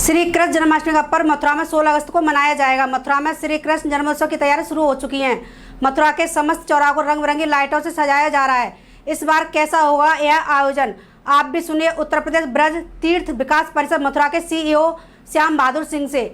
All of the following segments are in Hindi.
श्री कृष्ण जन्माष्टमी का पर्व मथुरा में 16 अगस्त को मनाया जाएगा। मथुरा में श्री कृष्ण जन्मोत्सव की तैयारी शुरू हो चुकी है। मथुरा के समस्त चौराहों को रंग बिरंगी लाइटों से सजाया जा रहा है। इस बार कैसा होगा यह आयोजन, आप भी सुनिए उत्तर प्रदेश ब्रज तीर्थ विकास परिषद मथुरा के CEO श्याम बहादुर सिंह से।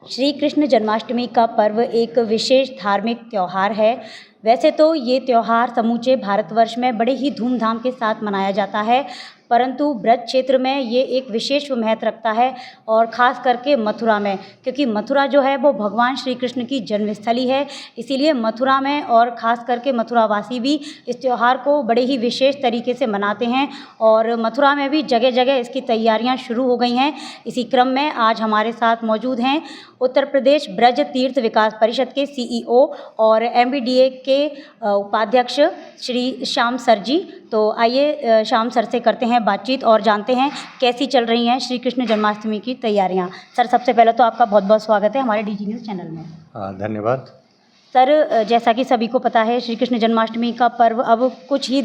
श्री कृष्ण जन्माष्टमी का पर्व एक विशेष धार्मिक त्यौहार है। वैसे तो ये त्यौहार समूचे भारतवर्ष में बड़े ही धूमधाम के साथ मनाया जाता है, परंतु ब्रज क्षेत्र में ये एक विशेष महत्व रखता है और ख़ास करके मथुरा में, क्योंकि मथुरा जो है वो भगवान श्री कृष्ण की जन्मस्थली है। इसीलिए मथुरा में और ख़ास करके मथुरावासी भी इस त्यौहार को बड़े ही विशेष तरीके से मनाते हैं और मथुरा में भी जगह जगह इसकी तैयारियां शुरू हो गई हैं। इसी क्रम में आज हमारे साथ मौजूद हैं उत्तर प्रदेश ब्रज तीर्थ विकास परिषद के CEO और MBDA के उपाध्यक्ष श्री श्याम सर जी। तो आइए श्याम सर से करते हैं बातचीत और जानते हैं कैसी चल रही हैं श्री कृष्ण जन्माष्टमी की तैयारियां। सर, सबसे पहले तो आपका बहुत बहुत स्वागत है हमारे DG न्यूज़ चैनल में। धन्यवाद। सर, जैसा कि सभी को पता है श्री कृष्ण जन्माष्टमी का पर्व अब कुछ भी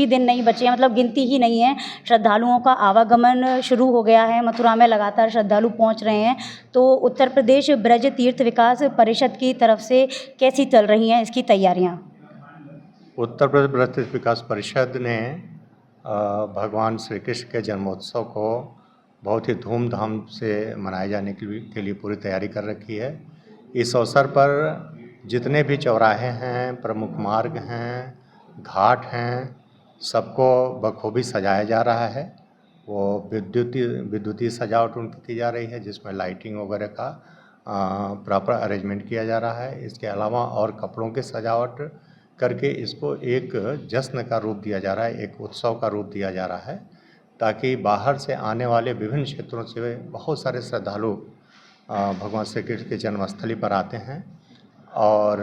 दिन नहीं बचे हैं, मतलब गिनती ही नहीं है। श्रद्धालुओं का आवागमन शुरू हो गया है, मथुरा में लगातार श्रद्धालु पहुंच रहे हैं। तो उत्तर प्रदेश ब्रज तीर्थ विकास परिषद की तरफ से कैसी चल रही हैं इसकी तैयारियां? उत्तर प्रदेश ब्रज तीर्थ विकास परिषद ने भगवान श्री कृष्ण के जन्मोत्सव को बहुत ही धूमधाम से मनाए जाने के लिए पूरी तैयारी कर रखी है। इस अवसर पर जितने भी चौराहे हैं, प्रमुख मार्ग हैं, घाट हैं, सबको बखूबी सजाया जा रहा है। वो विद्युतीय सजावट उनकी की जा रही है, जिसमें लाइटिंग वगैरह का प्रॉपर अरेंजमेंट किया जा रहा है। इसके अलावा और कपड़ों की सजावट करके इसको एक जश्न का रूप दिया जा रहा है, एक उत्सव का रूप दिया जा रहा है, ताकि बाहर से आने वाले विभिन्न क्षेत्रों से बहुत सारे श्रद्धालु भगवान श्री कृष्ण के जन्मस्थली पर आते हैं और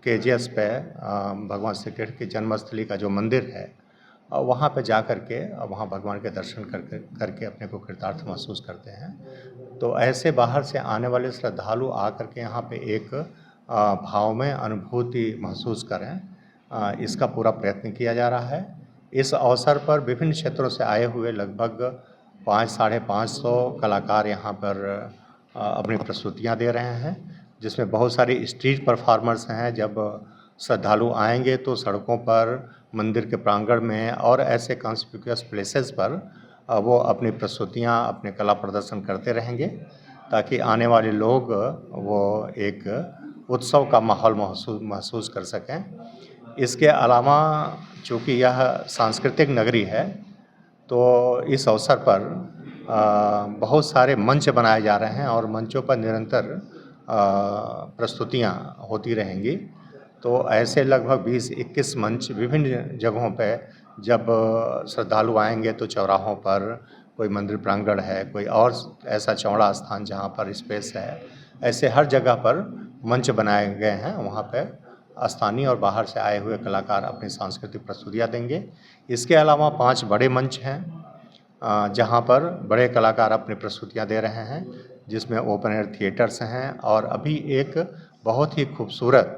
KGS पे भगवान श्री कृष्ण की जन्मस्थली का जो मंदिर है वहाँ पे जा कर के वहाँ भगवान के दर्शन करके अपने को कृतार्थ महसूस करते हैं। तो ऐसे बाहर से आने वाले श्रद्धालु आकर के यहाँ पे एक भाव में अनुभूति महसूस करें, इसका पूरा प्रयत्न किया जा रहा है। इस अवसर पर विभिन्न क्षेत्रों से आए हुए लगभग 500-550 कलाकार यहाँ पर अपनी प्रस्तुतियाँ दे रहे हैं, जिसमें बहुत सारी स्ट्रीट परफॉर्मर्स हैं। जब श्रद्धालु आएंगे तो सड़कों पर, मंदिर के प्रांगण में और ऐसे कॉन्स्पिक्यूअस प्लेसेस पर वो अपनी प्रस्तुतियाँ, अपने कला प्रदर्शन करते रहेंगे, ताकि आने वाले लोग वो एक उत्सव का माहौल महसूस कर सकें। इसके अलावा चूँकि यह सांस्कृतिक नगरी है, तो इस अवसर पर बहुत सारे मंच बनाए जा रहे हैं और मंचों पर निरंतर प्रस्तुतियाँ होती रहेंगी। तो ऐसे लगभग 20-21 मंच विभिन्न जगहों पे जब श्रद्धालु आएंगे तो चौराहों पर, कोई मंदिर प्रांगण है, कोई और ऐसा चौड़ा स्थान जहाँ पर स्पेस है, ऐसे हर जगह पर मंच बनाए गए हैं। वहाँ पे स्थानीय और बाहर से आए हुए कलाकार अपनी सांस्कृतिक प्रस्तुतियाँ देंगे। इसके अलावा 5 बड़े मंच हैं जहाँ पर बड़े कलाकार अपनी प्रस्तुतियाँ दे रहे हैं, जिसमें ओपन एयर थिएटर्स हैं और अभी एक बहुत ही खूबसूरत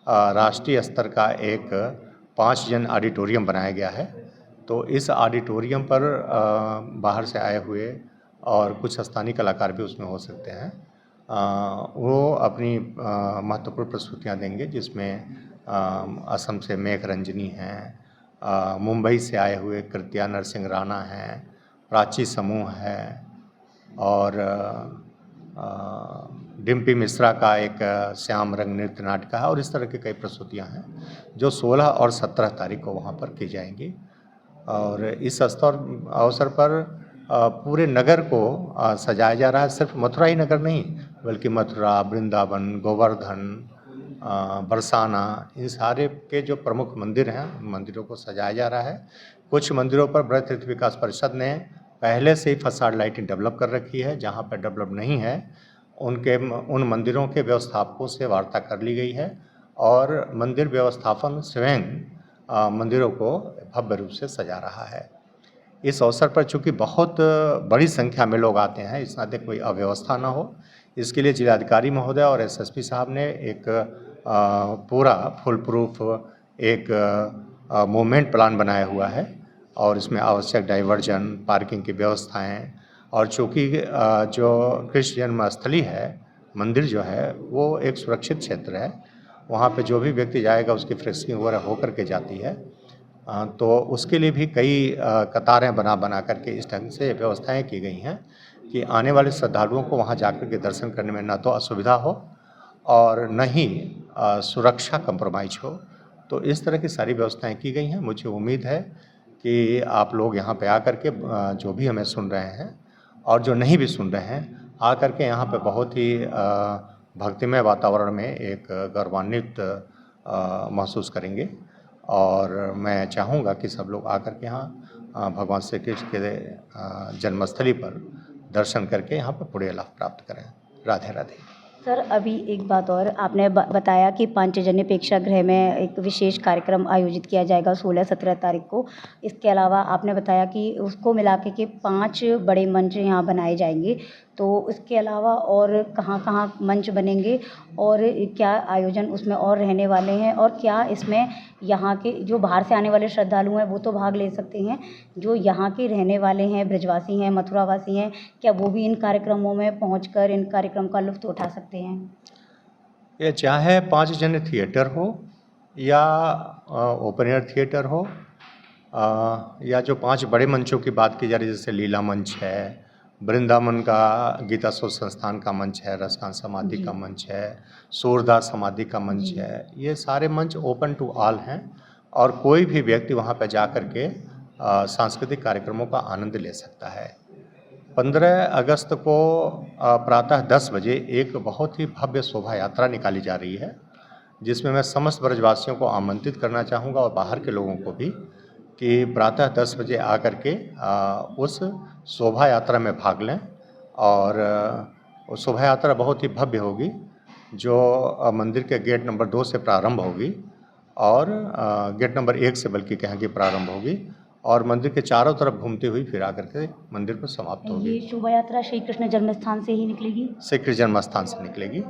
राष्ट्रीय स्तर का एक 5 जन ऑडिटोरियम बनाया गया है। तो इस ऑडिटोरियम पर बाहर से आए हुए और कुछ स्थानीय कलाकार भी उसमें हो सकते हैं। वो अपनी महत्वपूर्ण प्रस्तुतियाँ देंगे, जिसमें असम से मेघ रंजनी हैं, मुंबई से आए हुए कृत्या नरसिंह राणा हैं, प्राची समूह है और डिम्पी मिश्रा का एक श्याम रंग नृत्य नाटिका है और इस तरह की कई प्रस्तुतियाँ हैं जो 16 और 17 तारीख को वहाँ पर की जाएंगी। और इस अवसर पर पूरे नगर को सजाया जा रहा है। सिर्फ मथुरा ही नगर नहीं, बल्कि मथुरा, वृंदावन, गोवर्धन, बरसाना, इन सारे के जो प्रमुख मंदिर हैं, मंदिरों को सजाया जा रहा है। कुछ मंदिरों पर ब्रज तीर्थ विकास परिषद ने पहले से ही फसाड लाइटिंग डेवलप कर रखी है। जहाँ पर डेवलप नहीं है उन मंदिरों के व्यवस्थापकों से वार्ता कर ली गई है और मंदिर व्यवस्थापन स्वयं मंदिरों को भव्य रूप से सजा रहा है। इस अवसर पर चूँकि बहुत बड़ी संख्या में लोग आते हैं, इस नाते कोई अव्यवस्था ना हो, इसके लिए जिलाधिकारी महोदय और SSP साहब ने एक पूरा फुल प्रूफ एक मूवमेंट प्लान बनाया हुआ है और इसमें आवश्यक डाइवर्जन, पार्किंग की व्यवस्थाएं, और चूँकि जो कृष्ण जन्मस्थली है, मंदिर जो है वो एक सुरक्षित क्षेत्र है, वहाँ पे जो भी व्यक्ति जाएगा उसकी फ्रेस्किंग वगैरह होकर के जाती है। तो उसके लिए भी कई कतारें बना करके इस ढंग से व्यवस्थाएं की गई हैं कि आने वाले श्रद्धालुओं को वहाँ जाकर के दर्शन करने में ना तो असुविधा हो और न ही सुरक्षा कंप्रोमाइज हो। तो इस तरह की सारी व्यवस्थाएं की गई हैं। मुझे उम्मीद है कि आप लोग यहाँ पे आकर के जो भी हमें सुन रहे हैं और जो नहीं भी सुन रहे हैं, आकर के यहाँ पे बहुत ही भक्तिमय वातावरण में एक गौरवान्वित महसूस करेंगे। और मैं चाहूँगा कि सब लोग आकर के यहाँ भगवान श्री कृष्ण के जन्मस्थली पर दर्शन करके यहाँ पर पुण्य लाभ प्राप्त करें। राधे राधे। सर, अभी एक बात और, आपने बताया कि पांचजन्य प्रेक्षागृह में एक विशेष कार्यक्रम आयोजित किया जाएगा 16-17 तारीख को। इसके अलावा आपने बताया कि उसको मिला के 5 बड़े मंच यहाँ बनाए जाएंगे, तो इसके अलावा और कहाँ मंच बनेंगे और क्या आयोजन उसमें और रहने वाले हैं, और क्या इसमें यहाँ के जो बाहर से आने वाले श्रद्धालु हैं वो तो भाग ले सकते हैं, जो यहाँ के रहने वाले हैं, ब्रजवासी हैं, मथुरावासी हैं, क्या वो भी इन कार्यक्रमों में पहुंचकर इन कार्यक्रम का लुत्फ़ उठा सकते हैं? ये चाहे पांचजन्य थिएटर हो या ओपन एयर थिएटर हो, या जो 5 बड़े मंचों की बात की जा रही है, जैसे लीला मंच है, वृंदावन का गीता शोध संस्थान का मंच है, रसकान समाधि का मंच है, सूरदास समाधि का मंच है, ये सारे मंच ओपन टू ऑल हैं और कोई भी व्यक्ति वहाँ पर जा कर के सांस्कृतिक कार्यक्रमों का आनंद ले सकता है। 15 अगस्त को प्रातः 10 बजे एक बहुत ही भव्य शोभा यात्रा निकाली जा रही है, जिसमें मैं समस्त ब्रजवासियों को आमंत्रित करना चाहूँगा और बाहर के लोगों को भी कि प्रातः 10 बजे आकर के उस शोभा यात्रा में भाग लें। और शोभा यात्रा बहुत ही भव्य होगी, जो मंदिर के गेट नंबर 2 से प्रारंभ होगी और गेट नंबर 1 से बल्कि कहेंगे प्रारंभ होगी और मंदिर के चारों तरफ घूमती हुई फिर आकर के मंदिर पर समाप्त होगी। ये शोभा यात्रा श्री कृष्ण जन्मस्थान से ही निकलेगी? श्री कृष्ण जन्मस्थान से निकलेगी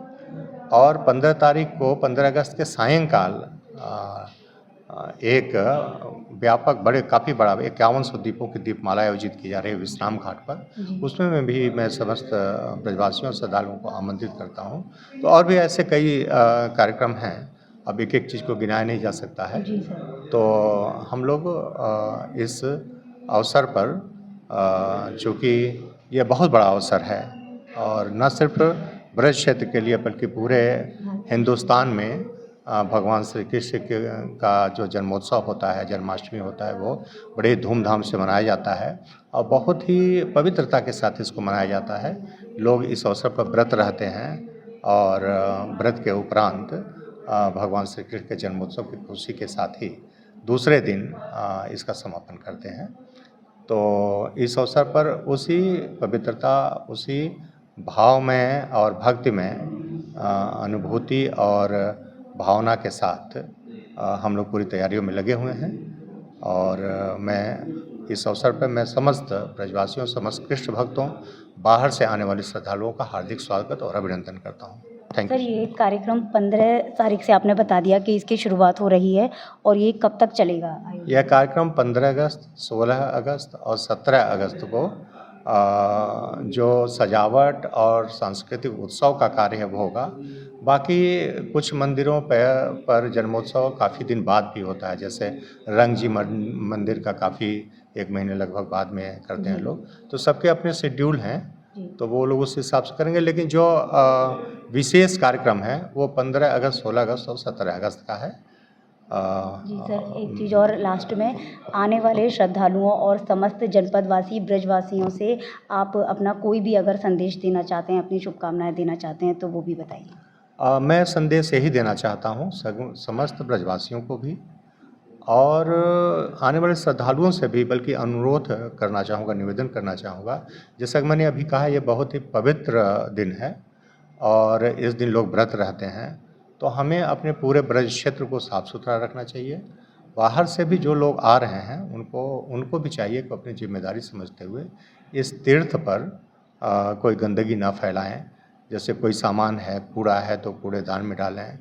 और 15 तारीख को 15 अगस्त के सायंकाल एक व्यापक काफ़ी बड़ा 5100 दीपों की दीपमाला आयोजित की जा रही है विश्राम घाट पर। उसमें भी मैं समस्त ब्रजवासियों और श्रद्धालुओं को आमंत्रित करता हूं। तो और भी ऐसे कई कार्यक्रम हैं, अब एक चीज़ को गिनाया नहीं जा सकता है। तो हम लोग इस अवसर पर, चूँकि ये बहुत बड़ा अवसर है और न सिर्फ ब्रज क्षेत्र के लिए बल्कि पूरे हिंदुस्तान में भगवान श्री कृष्ण का जो जन्मोत्सव होता है, जन्माष्टमी होता है, वो बड़े धूमधाम से मनाया जाता है और बहुत ही पवित्रता के साथ इसको मनाया जाता है। लोग इस अवसर पर व्रत रहते हैं और व्रत के उपरांत भगवान श्री कृष्ण के जन्मोत्सव की खुशी के साथ ही दूसरे दिन इसका समापन करते हैं। तो इस अवसर पर उसी पवित्रता, उसी भाव में और भक्ति में अनुभूति और भावना के साथ हम लोग पूरी तैयारियों में लगे हुए हैं। और मैं इस अवसर पर मैं समस्त ब्रजवासियों, समस्त कृष्ण भक्तों, बाहर से आने वाले श्रद्धालुओं का हार्दिक स्वागत और अभिनंदन करता हूँ। Thank you. सर, ये कार्यक्रम 15 तारीख से आपने बता दिया कि इसकी शुरुआत हो रही है, और ये कब तक चलेगा? यह कार्यक्रम 15 अगस्त, 16 अगस्त और 17 अगस्त को जो सजावट और सांस्कृतिक उत्सव का कार्य है वो होगा। बाकी कुछ मंदिरों पर जन्मोत्सव काफ़ी दिन बाद भी होता है, जैसे रंगजी मंदिर का काफ़ी 1 महीने लगभग बाद में करते हैं लोग। तो सबके अपने शेड्यूल हैं, तो वो लोग उस हिसाब से करेंगे। लेकिन जो विशेष कार्यक्रम है वो 15 अगस्त, 16 अगस्त और 17 अगस्त का है। जी सर, एक चीज़ और लास्ट में, आने वाले श्रद्धालुओं और समस्त जनपदवासी ब्रजवासियों से आप अपना कोई भी अगर संदेश देना चाहते हैं, अपनी शुभकामनाएं देना चाहते हैं, तो वो भी बताइए। मैं संदेश यही देना चाहता हूँ समस्त ब्रजवासियों को भी और आने वाले श्रद्धालुओं से भी, बल्कि अनुरोध करना चाहूँगा, निवेदन करना चाहूँगा। जैसा कि मैंने अभी कहा, ये बहुत ही पवित्र दिन है और इस दिन लोग व्रत रहते हैं, तो हमें अपने पूरे ब्रज क्षेत्र को साफ़ सुथरा रखना चाहिए। बाहर से भी जो लोग आ रहे हैं उनको भी चाहिए कि अपनी जिम्मेदारी समझते हुए इस तीर्थ पर कोई गंदगी ना फैलाएं। जैसे कोई सामान है, कूड़ा है तो कूड़ेदान में डालें,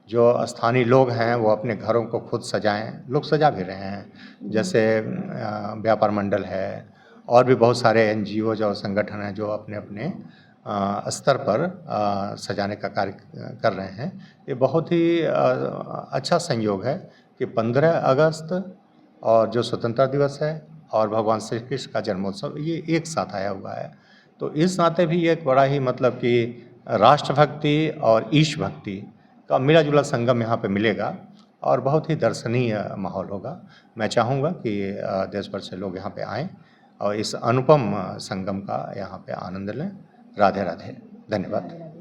जो स्थानीय लोग हैं वो अपने घरों को खुद सजाएं, लोग सजा भी रहे हैं, जैसे व्यापार मंडल है और भी बहुत सारे NGOज और संगठन हैं जो अपने अपने स्तर पर सजाने का कार्य कर रहे हैं। ये बहुत ही अच्छा संयोग है कि 15 अगस्त और जो स्वतंत्रता दिवस है और भगवान श्री कृष्ण का जन्मोत्सव ये एक साथ आया हुआ है। तो इस नाते भी एक बड़ा ही मतलब कि राष्ट्रभक्ति और ईश भक्ति का मिला जुला संगम यहाँ पे मिलेगा और बहुत ही दर्शनीय माहौल होगा। मैं चाहूँगा कि देश भर से लोग यहाँ पे आएँ और इस अनुपम संगम का यहाँ पे आनंद लें। राधे राधे, धन्यवाद।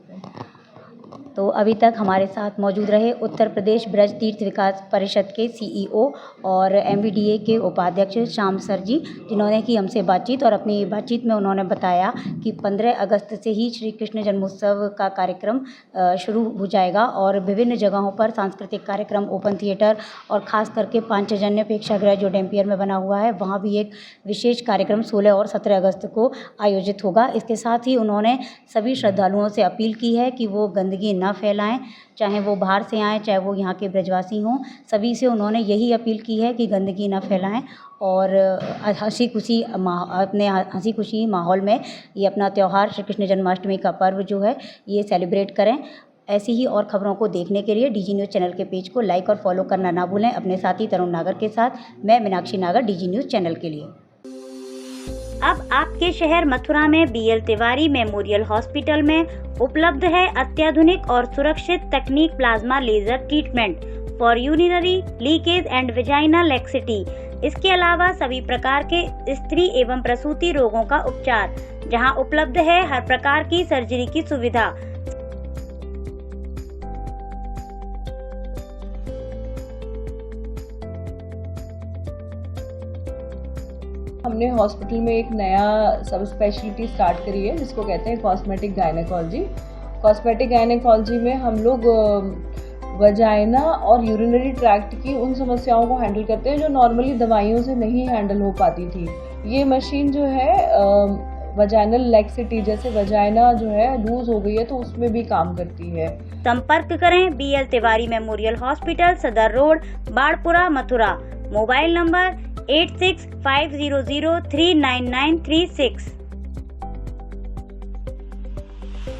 तो अभी तक हमारे साथ मौजूद रहे उत्तर प्रदेश ब्रज तीर्थ विकास परिषद के CEO और MVDA के उपाध्यक्ष श्याम सर जी, जिन्होंने की हमसे बातचीत और अपनी बातचीत में उन्होंने बताया कि 15 अगस्त से ही श्री कृष्ण जन्मोत्सव का कार्यक्रम शुरू हो जाएगा और विभिन्न जगहों पर सांस्कृतिक कार्यक्रम, ओपन थिएटर और ख़ास करके पांचजन्य प्रेक्षागृह जो डैम्पियर में बना हुआ है वहाँ भी एक विशेष कार्यक्रम 16 और 17 अगस्त को आयोजित होगा। इसके साथ ही उन्होंने सभी श्रद्धालुओं से अपील की है कि वो गंदगी न फैलाएं, चाहे वो बाहर से आएँ चाहे वो यहाँ के ब्रजवासी हों। सभी से उन्होंने यही अपील की है कि गंदगी न फैलाएं और हंसी खुशी माहौल में ये अपना त्यौहार श्री कृष्ण जन्माष्टमी का पर्व जो है ये सेलिब्रेट करें। ऐसी ही और खबरों को देखने के लिए DG न्यूज़ चैनल के पेज को लाइक और फॉलो करना ना भूलें। अपने साथी तरुण नागर के साथ मैं मीनाक्षी नागर, DG न्यूज़ चैनल के लिए। अब आपके शहर मथुरा में BL तिवारी मेमोरियल हॉस्पिटल में उपलब्ध है अत्याधुनिक और सुरक्षित तकनीक plasma laser treatment for urinary leakage and vaginal laxity. इसके अलावा सभी प्रकार के स्त्री एवं प्रसूति रोगों का उपचार, जहां उपलब्ध है हर प्रकार की सर्जरी की सुविधा। हमने हॉस्पिटल में एक नया सब स्पेशलिटी स्टार्ट करी है जिसको कहते हैं कॉस्मेटिक गायनेकोलॉजी। कॉस्मेटिक गायनेकोलॉजी में हम लोग वजाइना और यूरिनरी ट्रैक्ट की उन समस्याओं को हैंडल करते हैं जो नॉर्मली दवाइयों से नहीं हैंडल हो पाती थी। ये मशीन जो है वजाइनल लैक्सिटी, जैसे वजाइना जो है लूज हो गई है तो उसमें भी काम करती है। संपर्क करें BL Tiwari memorial hospital, Sadar road, Badpura, Mathura. Mobile number 8650039936।